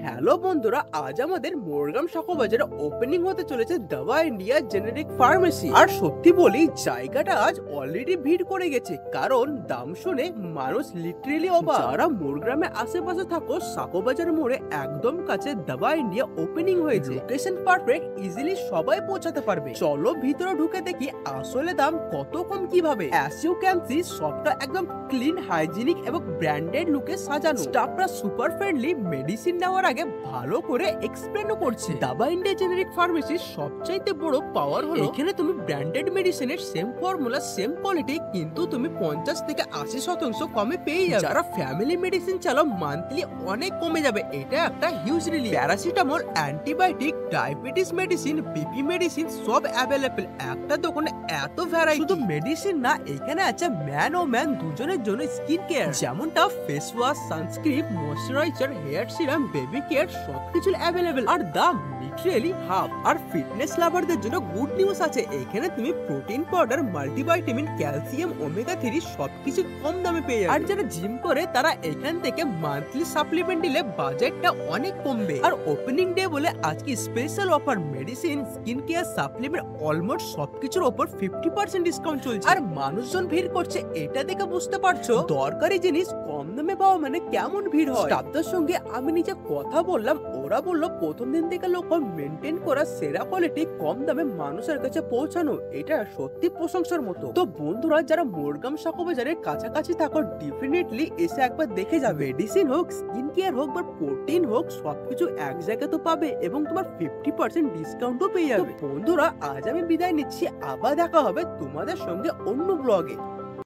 Hello বন্ধুরা, আজ আমাদের মোরগ্রাম শাখা বাজারে ওপেনিং হতে চলেছে দাবা ইন্ডিয়া জেনেরিক ফার্মেসি। আর সত্যি বলি, জায়গাটা আজ অলরেডি ভিড় করে গেছে, কারণ দাম শুনে মানুষ লিটারেলি অবাক। যারা মোরগ্রামে আশেপাশে থাকো, শাখা বাজার মোড়ে একদম কাছে দাবা ইন্ডিয়া ওপেনিং হয়েছে। লোকেশন পারফেক্ট, ইজিলি সবাই পৌঁছাতে পারবে। চলো ভিতরে ঢুকে দেখি আসলে দাম কত কম কিভাবে। অ্যাজ ইউ ক্যান সি, সবটা একদম ক্লিন, হাইজিনিক এবং ব্র্যান্ডেড লুকে সাজানো। স্টাফরা সুপার ফ্রেন্ডলি, মেডিসিন নেওয়ার আগে ভালো করে এক্সপ্লেনও করছে। দাবা ইন্ডিয়া জেনেরিক ফার্মেসির সবচাইতে বড় পাওয়ার হলো এখানে তুমি ব্র্যান্ডেড মেডিসিনের সেম ফর্মুলা, সেম কোয়ালিটি, কিন্তু তুমি 50 থেকে 80% কমে পেয়ে যাবে। যারা ফ্যামিলি মেডিসিন চালাও, মান্থলি অনেক কমে যাবে। এটা একটা huge relief. Paracetamol, antibiotic, diabetes medicine, BP medicine সব অ্যাভেলেবল একটা দোকানে। এত ভ্যারাইটি। শুধু মেডিসিন না, এখানে আছে ম্যান ও ম্যান দুজনের জন্য স্কিন কেয়ার, যেমনটা face wash, sunscreen, moisturiser, hair serum, baby care সবকিছু অ্যাভেলেবল। আর দাম লিটারেলি হাফ। আর ফিটনেস লাভারদের জন্য গুড নিউজ আছে, এখানে তুমি protein powder, multivitamin, calcium, omega 3 সবকিছু কম দামে পেয়ে যাবে। আর যারা জিম করে তারা এখান থেকে মান্থলি সাপ্লিমেন্ট নিলে বাজেটটা অনেক কমবে। আর ওপেনিং ডে বলে আজকে special offer, medicine, skin care, supplement almost সবকিছুর উপর 50% ডিসকাউন্ট চলছে। আর মানুষজন ভিড় করছে, এটা দেখে বুঝতে পারছো দরকারি জিনিস কম দামে পাওয়া মানে কেমন ভিড় হয়। স্টাফদের সঙ্গে আমি নিজে কথা বললাম, ওরা বললো প্রথম দিন থেকে লক্ষ্য মেনটেন করা, সেরা কোয়ালিটি কম দামে মানুষের কাছে পৌঁছানো, এটা সত্যি প্রশংসার মতো। তো বন্ধুরা, যারা মোরগ্রাম শাখা বাজারের কাছাকাছি থাকো, ডেফিনেটলি এসে একবার দেখে যাবে। মেডিসিন হোক, স্কিন কেয়ার হোক বা প্রোটিন হোক, সবকিছু এক জায়গায় তো পাবে এবং তোমার 50% ডিসকাউন্টও পেয়ে যাবে। বন্ধুরা, আজ আমি বিদায় নিচ্ছি, আবার দেখা হবে তোমাদের সঙ্গে অন্য ব্লগে।